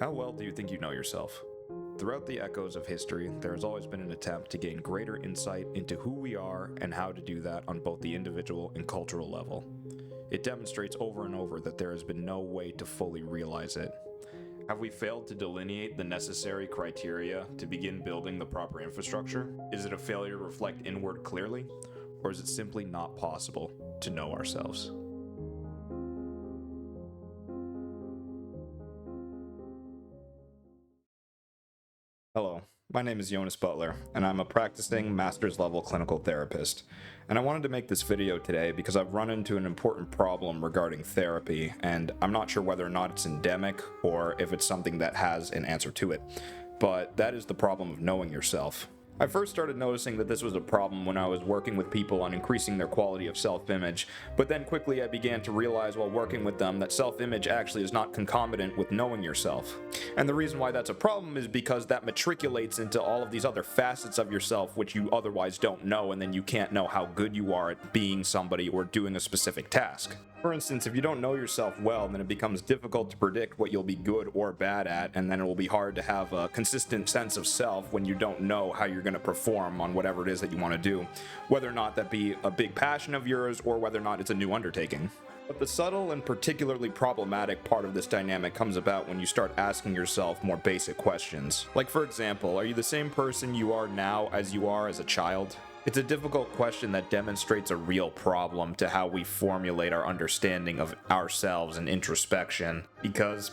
How well do you think you know yourself? Throughout the echoes of history, there has always been an attempt to gain greater insight into who we are and how to do that on both the individual and cultural level. It demonstrates over and over that there has been no way to fully realize it. Have we failed to delineate the necessary criteria to begin building the proper infrastructure? Is it a failure to reflect inward clearly? Or is it simply not possible to know ourselves? Hello, my name is Jonas Butler, and I'm a practicing master's level clinical therapist. And I wanted to make this video today because I've run into an important problem regarding therapy, and I'm not sure whether or not it's endemic or if it's something that has an answer to it. But that is the problem of knowing yourself. I first started noticing that this was a problem when I was working with people on increasing their quality of self-image, but then quickly I began to realize while working with them that self-image actually is not concomitant with knowing yourself. And the reason why that's a problem is because that matriculates into all of these other facets of yourself which you otherwise don't know, and then you can't know how good you are at being somebody or doing a specific task. For instance, if you don't know yourself well, then it becomes difficult to predict what you'll be good or bad at, and then it will be hard to have a consistent sense of self when you don't know how you're going to perform on whatever it is that you want to do, whether or not that be a big passion of yours or whether or not it's a new undertaking. But the subtle and particularly problematic part of this dynamic comes about when you start asking yourself more basic questions. Like, for example, are you the same person you are now as you are as a child? It's a difficult question that demonstrates a real problem to how we formulate our understanding of ourselves and introspection, because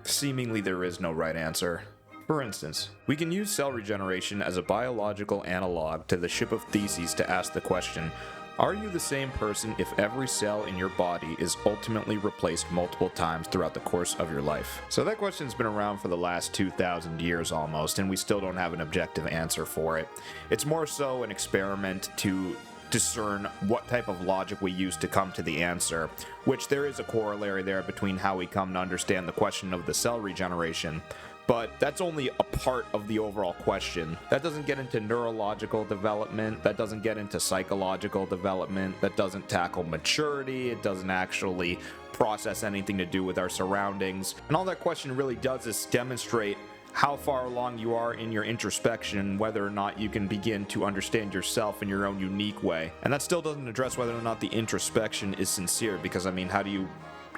seemingly there is no right answer. For instance, we can use cell regeneration as a biological analog to the ship of Theseus to ask the question, are you the same person if every cell in your body is ultimately replaced multiple times throughout the course of your life? So that question's been around for the last 2,000 years almost, and we still don't have an objective answer for it. It's more so an experiment to discern what type of logic we use to come to the answer, which there is a corollary there between how we come to understand the question of the cell regeneration. But that's only a part of the overall question. That doesn't get into neurological development, that doesn't get into psychological development, that doesn't tackle maturity, it doesn't actually process anything to do with our surroundings. And all that question really does is demonstrate how far along you are in your introspection, whether or not you can begin to understand yourself in your own unique way. And that still doesn't address whether or not the introspection is sincere, because I mean, how do you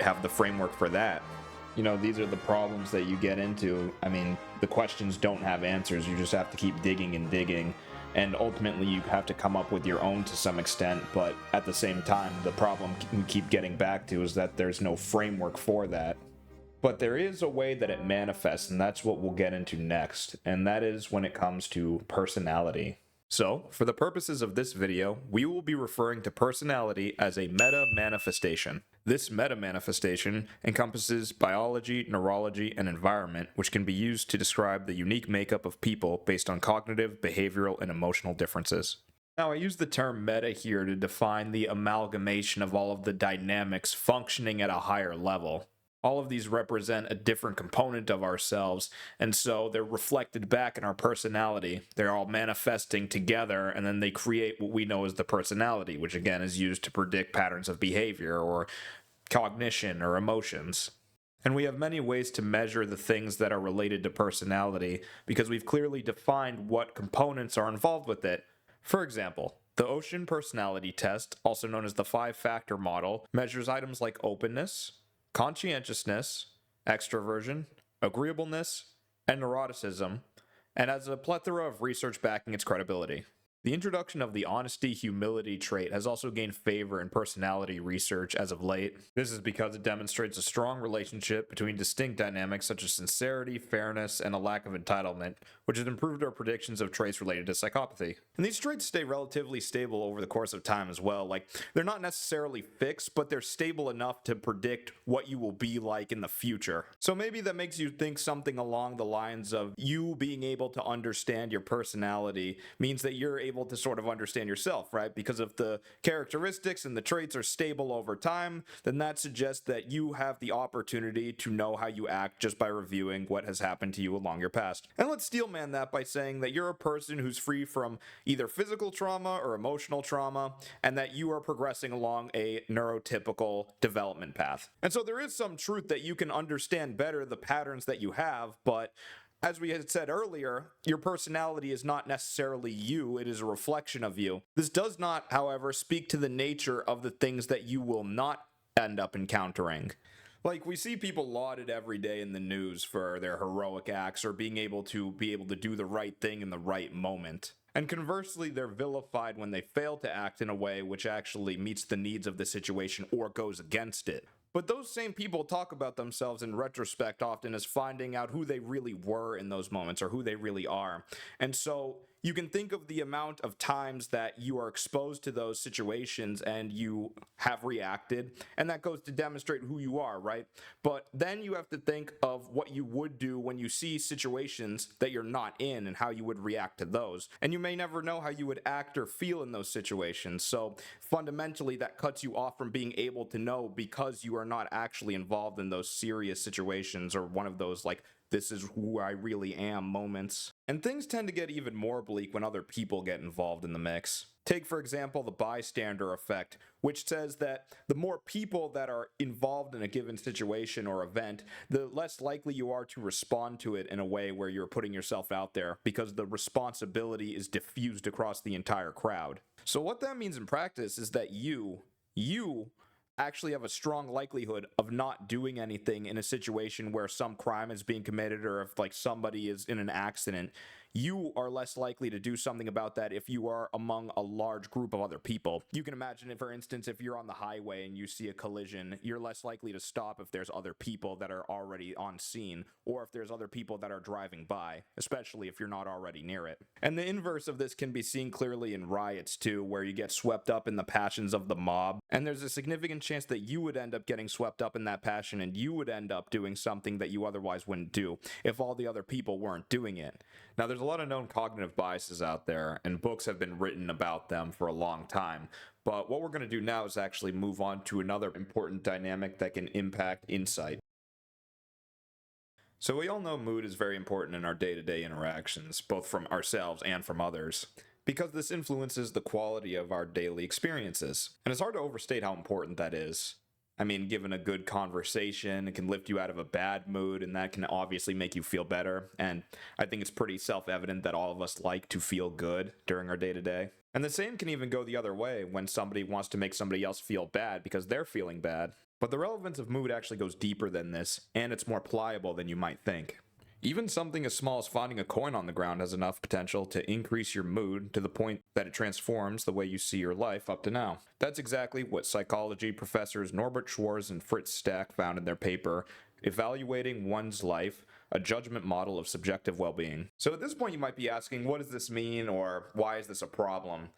have the framework for that? You know, these are the problems that you get into. I mean, the questions don't have answers. You just have to keep digging and digging. And ultimately, you have to come up with your own to some extent. But at the same time, the problem we keep getting back to is that there's no framework for that. But there is a way that it manifests, and that's what we'll get into next. And that is when it comes to personality. So, for the purposes of this video, we will be referring to personality as a meta-manifestation. This meta-manifestation encompasses biology, neurology, and environment, which can be used to describe the unique makeup of people based on cognitive, behavioral, and emotional differences. Now, I use the term meta here to define the amalgamation of all of the dynamics functioning at a higher level. All of these represent a different component of ourselves, and so they're reflected back in our personality. They're all manifesting together, and then they create what we know as the personality, which again is used to predict patterns of behavior or cognition or emotions. And we have many ways to measure the things that are related to personality because we've clearly defined what components are involved with it. For example, the Ocean Personality Test, also known as the 5-factor model, measures items like openness, conscientiousness, extroversion, agreeableness, and neuroticism, and has a plethora of research backing its credibility. The introduction of the honesty-humility trait has also gained favor in personality research as of late. This is because it demonstrates a strong relationship between distinct dynamics such as sincerity, fairness, and a lack of entitlement, which has improved our predictions of traits related to psychopathy. And these traits stay relatively stable over the course of time as well. Like, they're not necessarily fixed, but they're stable enough to predict what you will be like in the future. So maybe that makes you think something along the lines of you being able to understand your personality means that you're able able to sort of understand yourself, right? Because if the characteristics and the traits are stable over time, then that suggests that you have the opportunity to know how you act just by reviewing what has happened to you along your past. And let's steelman that by saying that you're a person who's free from either physical trauma or emotional trauma, and that you are progressing along a neurotypical development path. And so there is some truth that you can understand better the patterns that you have, but as we had said earlier, your personality is not necessarily you, it is a reflection of you. This does not, however, speak to the nature of the things that you will not end up encountering. Like, we see people lauded every day in the news for their heroic acts or being able to do the right thing in the right moment. And conversely, they're vilified when they fail to act in a way which actually meets the needs of the situation or goes against it. But those same people talk about themselves in retrospect often as finding out who they really were in those moments or who they really are. And so you can think of the amount of times that you are exposed to those situations and you have reacted, and that goes to demonstrate who you are, right? But then you have to think of what you would do when you see situations that you're not in and how you would react to those. And you may never know how you would act or feel in those situations. So fundamentally, that cuts you off from being able to know because you are not actually involved in those serious situations or one of those, like, this is who I really am moments. And things tend to get even more bleak when other people get involved in the mix. Take, for example, the bystander effect, which says that the more people that are involved in a given situation or event, the less likely you are to respond to it in a way where you're putting yourself out there, because the responsibility is diffused across the entire crowd. So what that means in practice is that you actually have a strong likelihood of not doing anything in a situation where some crime is being committed, or if, like, somebody is in an accident. You are less likely to do something about that if you are among a large group of other people. You can imagine it, for instance, if you're on the highway and you see a collision, you're less likely to stop if there's other people that are already on scene, or if there's other people that are driving by, especially if you're not already near it. And the inverse of this can be seen clearly in riots too, where you get swept up in the passions of the mob, and there's a significant chance that you would end up getting swept up in that passion and you would end up doing something that you otherwise wouldn't do if all the other people weren't doing it. Now, there's a lot of known cognitive biases out there, and books have been written about them for a long time. But what we're going to do now is actually move on to another important dynamic that can impact insight. So we all know mood is very important in our day-to-day interactions, both from ourselves and from others, because this influences the quality of our daily experiences. And it's hard to overstate how important that is. I mean, given a good conversation, it can lift you out of a bad mood, and that can obviously make you feel better. And I think it's pretty self-evident that all of us like to feel good during our day-to-day. And the same can even go the other way when somebody wants to make somebody else feel bad because they're feeling bad. But the relevance of mood actually goes deeper than this, and it's more pliable than you might think. Even something as small as finding a coin on the ground has enough potential to increase your mood to the point that it transforms the way you see your life up to now. That's exactly what psychology professors Norbert Schwarz and Fritz Stack found in their paper, Evaluating One's Life, a Judgment Model of Subjective Well-Being. So at this point you might be asking, what does this mean, or why is this a problem?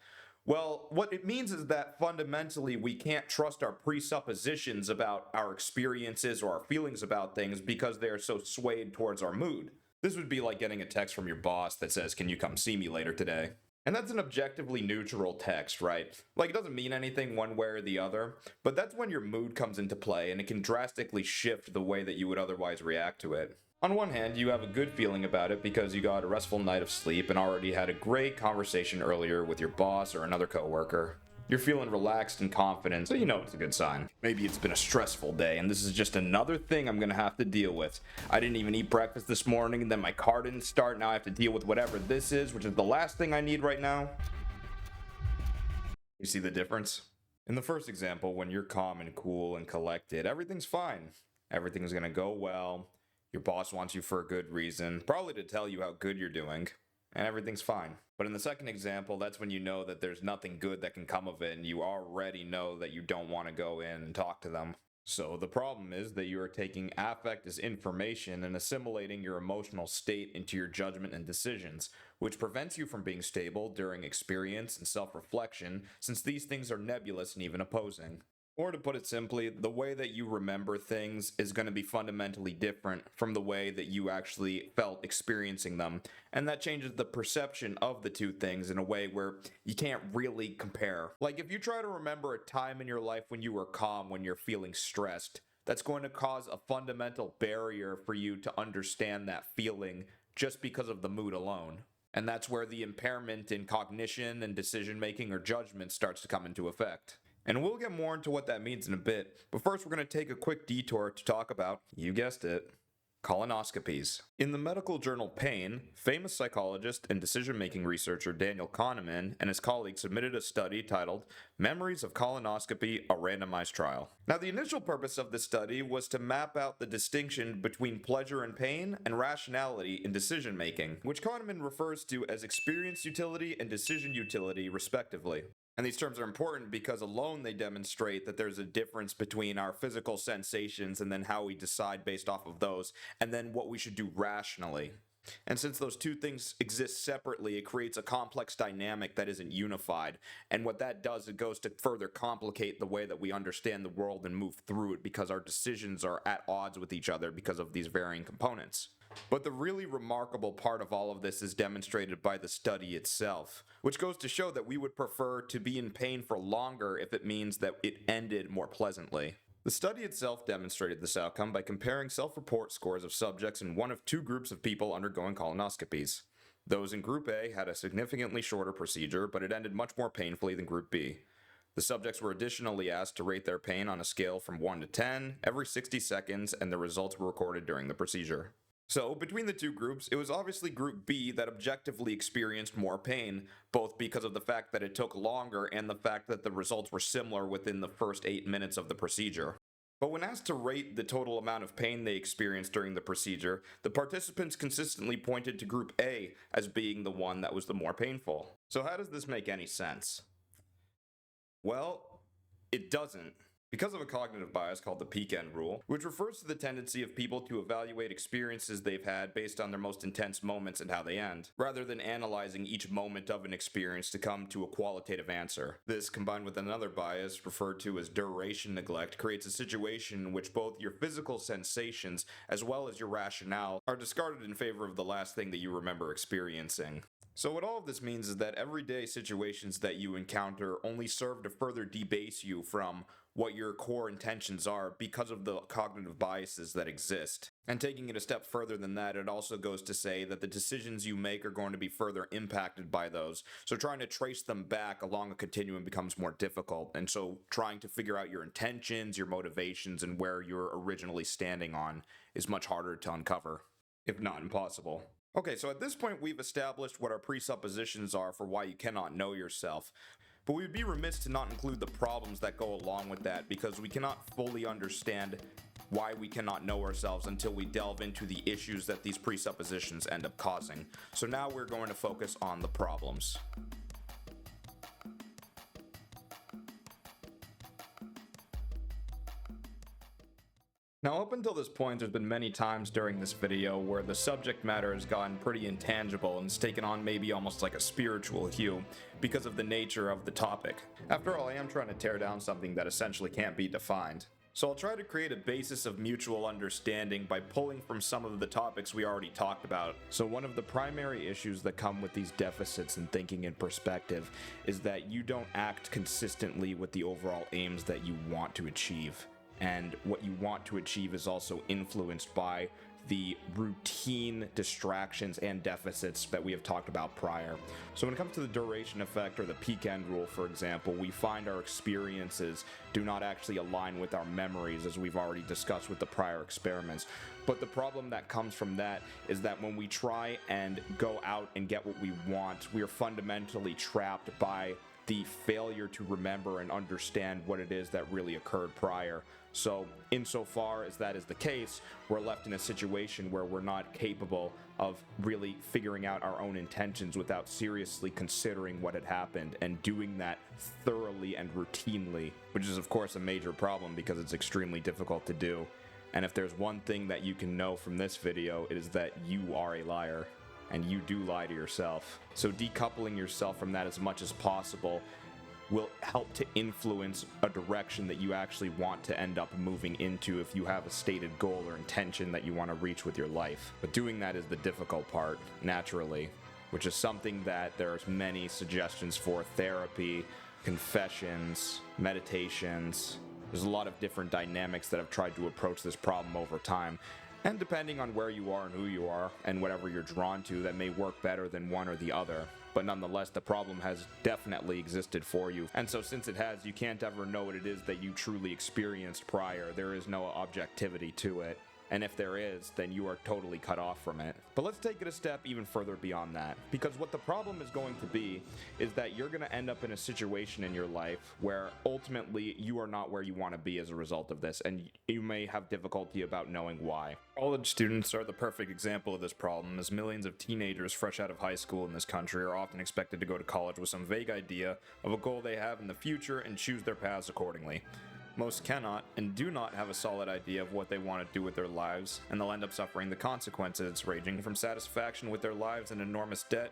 Well, what it means is that fundamentally we can't trust our presuppositions about our experiences or our feelings about things because they are so swayed towards our mood. This would be like getting a text from your boss that says, "Can you come see me later today?" And that's an objectively neutral text, right? Like, it doesn't mean anything one way or the other, but that's when your mood comes into play, and it can drastically shift the way that you would otherwise react to it. On one hand, you have a good feeling about it because you got a restful night of sleep and already had a great conversation earlier with your boss or another coworker. You're feeling relaxed and confident, so you know it's a good sign. Maybe it's been a stressful day, and this is just another thing I'm gonna have to deal with. I didn't even eat breakfast this morning, and then my car didn't start. Now I have to deal with whatever this is, which is the last thing I need right now. You see the difference? In the first example, when you're calm and cool and collected, everything's fine. Everything's gonna go well. Your boss wants you for a good reason, probably to tell you how good you're doing, and everything's fine. But in the second example, that's when you know that there's nothing good that can come of it, and you already know that you don't want to go in and talk to them. So the problem is that you are taking affect as information and assimilating your emotional state into your judgment and decisions, which prevents you from being stable during experience and self-reflection, since these things are nebulous and even opposing. Or to put it simply, the way that you remember things is going to be fundamentally different from the way that you actually felt experiencing them. And that changes the perception of the two things in a way where you can't really compare. Like if you try to remember a time in your life when you were calm when you're feeling stressed, that's going to cause a fundamental barrier for you to understand that feeling just because of the mood alone. And that's where the impairment in cognition and decision making or judgment starts to come into effect. And we'll get more into what that means in a bit, but first we're going to take a quick detour to talk about, you guessed it, colonoscopies. In the medical journal Pain, famous psychologist and decision-making researcher Daniel Kahneman and his colleagues submitted a study titled Memories of Colonoscopy, a Randomized Trial. Now, the initial purpose of this study was to map out the distinction between pleasure and pain and rationality in decision-making, which Kahneman refers to as experience utility and decision utility, respectively. And these terms are important because alone they demonstrate that there's a difference between our physical sensations and then how we decide based off of those, and then what we should do rationally. And since those two things exist separately, it creates a complex dynamic that isn't unified. And what that does, it goes to further complicate the way that we understand the world and move through it because our decisions are at odds with each other because of these varying components. But the really remarkable part of all of this is demonstrated by the study itself, which goes to show that we would prefer to be in pain for longer if it means that it ended more pleasantly. The study itself demonstrated this outcome by comparing self-report scores of subjects in one of two groups of people undergoing colonoscopies. Those in Group A had a significantly shorter procedure, but it ended much more painfully than Group B. The subjects were additionally asked to rate their pain on a scale from 1 to 10 every 60 seconds, and the results were recorded during the procedure. So, between the two groups, it was obviously Group B that objectively experienced more pain, both because of the fact that it took longer and the fact that the results were similar within the first 8 minutes of the procedure. But when asked to rate the total amount of pain they experienced during the procedure, the participants consistently pointed to Group A as being the one that was the more painful. So how does this make any sense? Well, it doesn't. Because of a cognitive bias called the peak end rule, which refers to the tendency of people to evaluate experiences they've had based on their most intense moments and how they end, rather than analyzing each moment of an experience to come to a qualitative answer. This, combined with another bias referred to as duration neglect, creates a situation in which both your physical sensations as well as your rationale are discarded in favor of the last thing that you remember experiencing. So what all of this means is that everyday situations that you encounter only serve to further debase you from what your core intentions are because of the cognitive biases that exist. And taking it a step further than that, it also goes to say that the decisions you make are going to be further impacted by those. So trying to trace them back along a continuum becomes more difficult. And so trying to figure out your intentions, your motivations, and where you're originally standing on is much harder to uncover, if not impossible. Okay, so at this point we've established what our presuppositions are for why you cannot know yourself. But we'd be remiss to not include the problems that go along with that because we cannot fully understand why we cannot know ourselves until we delve into the issues that these presuppositions end up causing. So now we're going to focus on the problems. Now, up until this point, there's been many times during this video where the subject matter has gotten pretty intangible and has taken on maybe almost like a spiritual hue because of the nature of the topic. After all, I am trying to tear down something that essentially can't be defined. So I'll try to create a basis of mutual understanding by pulling from some of the topics we already talked about. So one of the primary issues that come with these deficits in thinking and perspective is that you don't act consistently with the overall aims that you want to achieve. And what you want to achieve is also influenced by the routine distractions and deficits that we have talked about prior. So when it comes to the duration effect or the peak end rule, for example, we find our experiences do not actually align with our memories, as we've already discussed with the prior experiments. But the problem that comes from that is that when we try and go out and get what we want, we are fundamentally trapped by the failure to remember and understand what it is that really occurred prior. So insofar as that is the case, we're left in a situation where we're not capable of really figuring out our own intentions without seriously considering what had happened and doing that thoroughly and routinely, which is of course a major problem because it's extremely difficult to do. And if there's one thing that you can know from this video, it is that you are a liar. And you do lie to yourself. So decoupling yourself from that as much as possible will help to influence a direction that you actually want to end up moving into if you have a stated goal or intention that you want to reach with your life. But doing that is the difficult part, naturally, which is something that there's many suggestions for: therapy, confessions, meditations. There's a lot of different dynamics that have tried to approach this problem over time. And depending on where you are and who you are and whatever you're drawn to, that may work better than one or the other. But nonetheless, the problem has definitely existed for you. And so since it has, you can't ever know what it is that you truly experienced prior. There is no objectivity to it. And if there is, then you are totally cut off from it. But let's take it a step even further beyond that. Because what the problem is going to be is that you're going to end up in a situation in your life where ultimately you are not where you want to be as a result of this, and you may have difficulty about knowing why. College students are the perfect example of this problem, as millions of teenagers fresh out of high school in this country are often expected to go to college with some vague idea of a goal they have in the future and choose their paths accordingly. Most cannot and do not have a solid idea of what they want to do with their lives, and they'll end up suffering the consequences, ranging from satisfaction with their lives and enormous debt,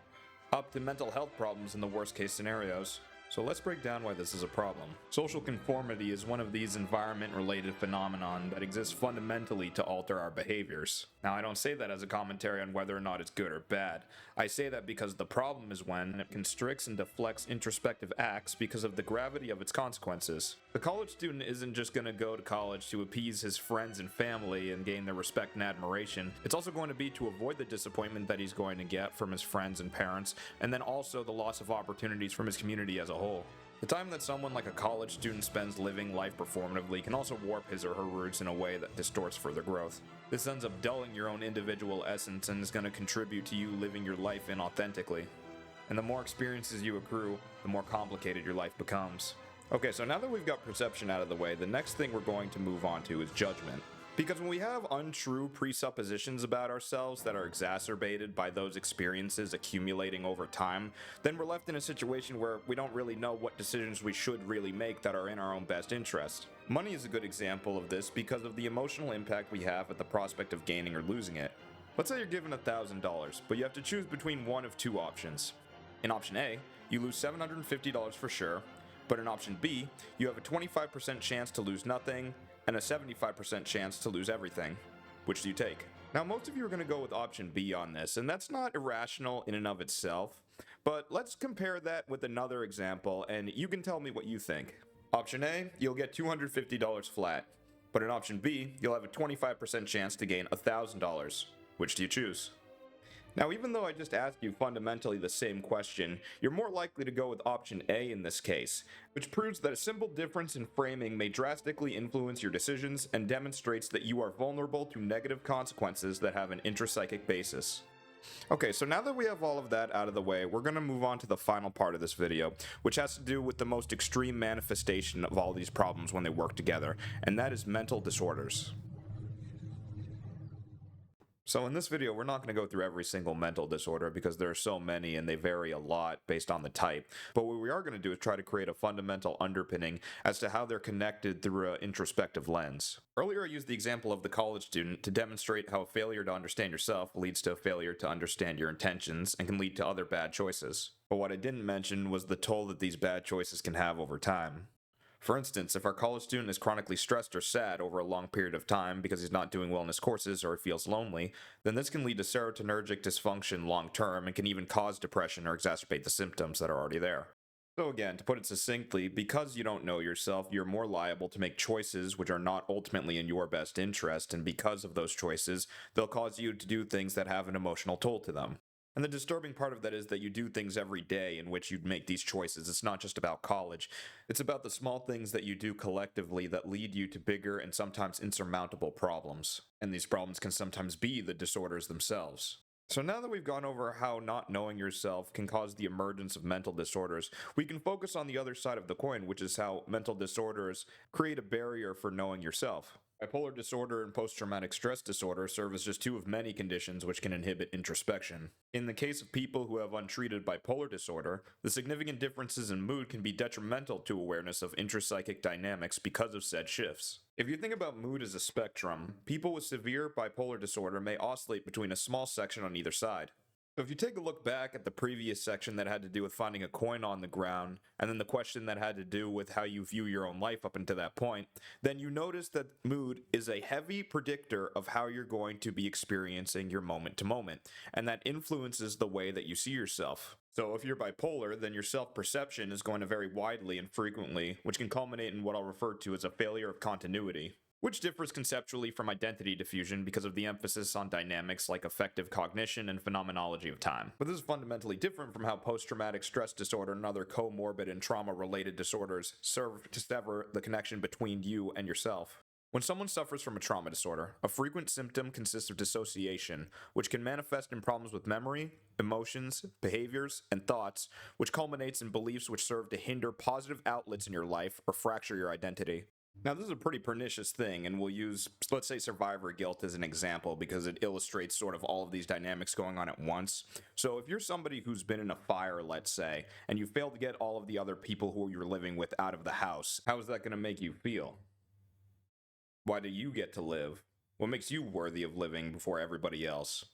up to mental health problems in the worst case scenarios. So let's break down why this is a problem. Social conformity is one of these environment-related phenomenon that exists fundamentally to alter our behaviors. Now, I don't say that as a commentary on whether or not it's good or bad. I say that because the problem is when it constricts and deflects introspective acts because of the gravity of its consequences. The college student isn't just going to go to college to appease his friends and family and gain their respect and admiration. It's also going to be to avoid the disappointment that he's going to get from his friends and parents, and then also the loss of opportunities from his community as a whole. The time that someone like a college student spends living life performatively can also warp his or her roots in a way that distorts further growth. This ends up dulling your own individual essence and is going to contribute to you living your life inauthentically. And the more experiences you accrue, the more complicated your life becomes. Okay, so now that we've got perception out of the way, the next thing we're going to move on to is judgment. Because when we have untrue presuppositions about ourselves that are exacerbated by those experiences accumulating over time, then we're left in a situation where we don't really know what decisions we should really make that are in our own best interest. Money is a good example of this because of the emotional impact we have at the prospect of gaining or losing it. Let's say you're given $1,000, but you have to choose between one of two options. In option A, you lose $750 for sure, but in option B, you have a 25% chance to lose nothing, and a 75% chance to lose everything. Which do you take? Now, most of you are going to go with option B on this, and that's not irrational in and of itself, but let's compare that with another example, and you can tell me what you think. Option A, you'll get $250 flat, but in option B, you'll have a 25% chance to gain $1,000. Which do you choose? Now, even though I just asked you fundamentally the same question, you're more likely to go with option A in this case, which proves that a simple difference in framing may drastically influence your decisions and demonstrates that you are vulnerable to negative consequences that have an intrapsychic basis. Okay, so now that we have all of that out of the way, we're going to move on to the final part of this video, which has to do with the most extreme manifestation of all these problems when they work together, and that is mental disorders. So in this video, we're not going to go through every single mental disorder because there are so many and they vary a lot based on the type. But what we are going to do is try to create a fundamental underpinning as to how they're connected through an introspective lens. Earlier, I used the example of the college student to demonstrate how a failure to understand yourself leads to a failure to understand your intentions and can lead to other bad choices. But what I didn't mention was the toll that these bad choices can have over time. For instance, if our college student is chronically stressed or sad over a long period of time because he's not doing well in his courses or he feels lonely, then this can lead to serotonergic dysfunction long term and can even cause depression or exacerbate the symptoms that are already there. So again, to put it succinctly, because you don't know yourself, you're more liable to make choices which are not ultimately in your best interest, and because of those choices, they'll cause you to do things that have an emotional toll to them. And the disturbing part of that is that you do things every day in which you make these choices. It's not just about college. It's about the small things that you do collectively that lead you to bigger and sometimes insurmountable problems. And these problems can sometimes be the disorders themselves. So now that we've gone over how not knowing yourself can cause the emergence of mental disorders, we can focus on the other side of the coin, which is how mental disorders create a barrier for knowing yourself. Bipolar disorder and post-traumatic stress disorder serve as just two of many conditions which can inhibit introspection. In the case of people who have untreated bipolar disorder, the significant differences in mood can be detrimental to awareness of intrapsychic dynamics because of said shifts. If you think about mood as a spectrum, people with severe bipolar disorder may oscillate between a small section on either side. So if you take a look back at the previous section that had to do with finding a coin on the ground, and then the question that had to do with how you view your own life up until that point, then you notice that mood is a heavy predictor of how you're going to be experiencing your moment to moment, and that influences the way that you see yourself. So if you're bipolar, then your self-perception is going to vary widely and frequently, which can culminate in what I'll refer to as a failure of continuity, which differs conceptually from identity diffusion because of the emphasis on dynamics like affective cognition and phenomenology of time. But this is fundamentally different from how post-traumatic stress disorder and other comorbid and trauma-related disorders serve to sever the connection between you and yourself. When someone suffers from a trauma disorder, a frequent symptom consists of dissociation, which can manifest in problems with memory, emotions, behaviors, and thoughts, which culminates in beliefs which serve to hinder positive outlets in your life or fracture your identity. Now, this is a pretty pernicious thing, and we'll use, let's say, survivor guilt as an example because it illustrates sort of all of these dynamics going on at once. So if you're somebody who's been in a fire, let's say, and you fail to get all of the other people who you're living with out of the house, how is that going to make you feel? Why do you get to live? What makes you worthy of living before everybody else?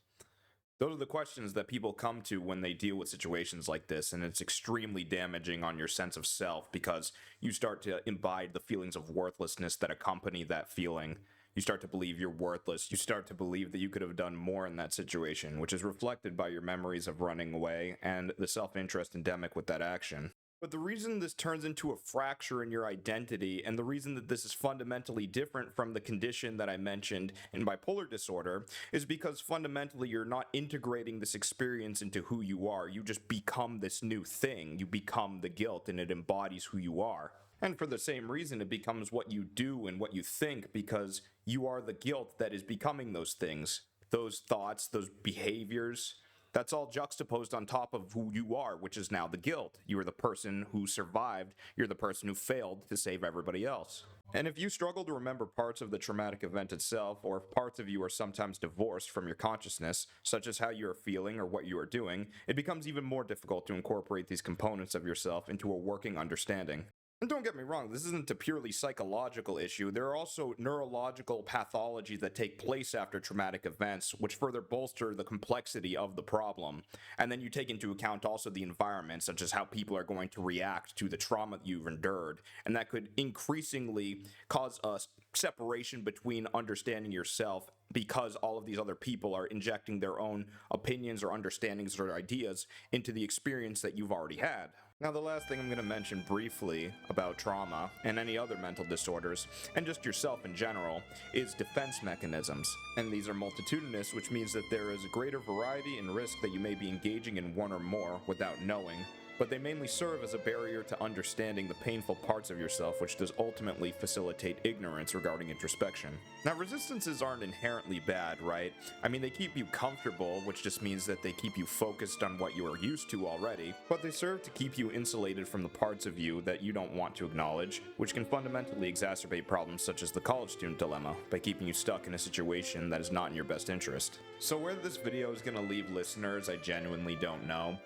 Those are the questions that people come to when they deal with situations like this, and it's extremely damaging on your sense of self because you start to imbibe the feelings of worthlessness that accompany that feeling. You start to believe you're worthless. You start to believe that you could have done more in that situation, which is reflected by your memories of running away and the self-interest endemic with that action. But the reason this turns into a fracture in your identity, and the reason that this is fundamentally different from the condition that I mentioned in bipolar disorder, is because fundamentally you're not integrating this experience into who you are. You just become this new thing. You become the guilt, and it embodies who you are. And for the same reason, it becomes what you do and what you think, because you are the guilt that is becoming those things, those thoughts, those behaviors. That's all juxtaposed on top of who you are, which is now the guilt. You are the person who survived. You're the person who failed to save everybody else. And if you struggle to remember parts of the traumatic event itself, or if parts of you are sometimes divorced from your consciousness, such as how you are feeling or what you are doing, it becomes even more difficult to incorporate these components of yourself into a working understanding. And don't get me wrong, this isn't a purely psychological issue. There are also neurological pathologies that take place after traumatic events, which further bolster the complexity of the problem. And then you take into account also the environment, such as how people are going to react to the trauma that you've endured. And that could increasingly cause a separation between understanding yourself because all of these other people are injecting their own opinions or understandings or ideas into the experience that you've already had. Now, the last thing I'm going to mention briefly about trauma and any other mental disorders, and just yourself in general, is defense mechanisms. And these are multitudinous, which means that there is a greater variety and risk that you may be engaging in one or more without knowing. But they mainly serve as a barrier to understanding the painful parts of yourself, which does ultimately facilitate ignorance regarding introspection. Now, resistances aren't inherently bad, right? I mean, they keep you comfortable, which just means that they keep you focused on what you are used to already, but they serve to keep you insulated from the parts of you that you don't want to acknowledge, which can fundamentally exacerbate problems such as the college student dilemma by keeping you stuck in a situation that is not in your best interest. So where this video is going to leave listeners, I genuinely don't know.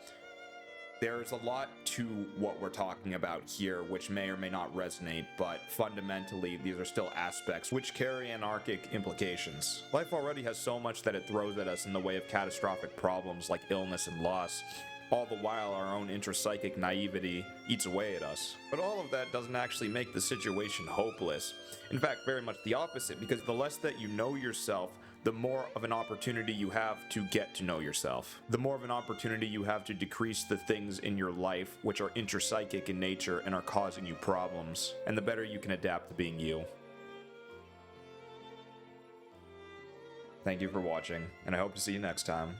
There's a lot to what we're talking about here which may or may not resonate, but fundamentally these are still aspects which carry anarchic implications. Life already has so much that it throws at us in the way of catastrophic problems like illness and loss, all the while our own intrapsychic naivety eats away at us. But all of that doesn't actually make the situation hopeless. In fact, very much the opposite, because the less that you know yourself, the more of an opportunity you have to get to know yourself. The more of an opportunity you have to decrease the things in your life which are intrapsychic in nature and are causing you problems, and the better you can adapt to being you. Thank you for watching, and I hope to see you next time.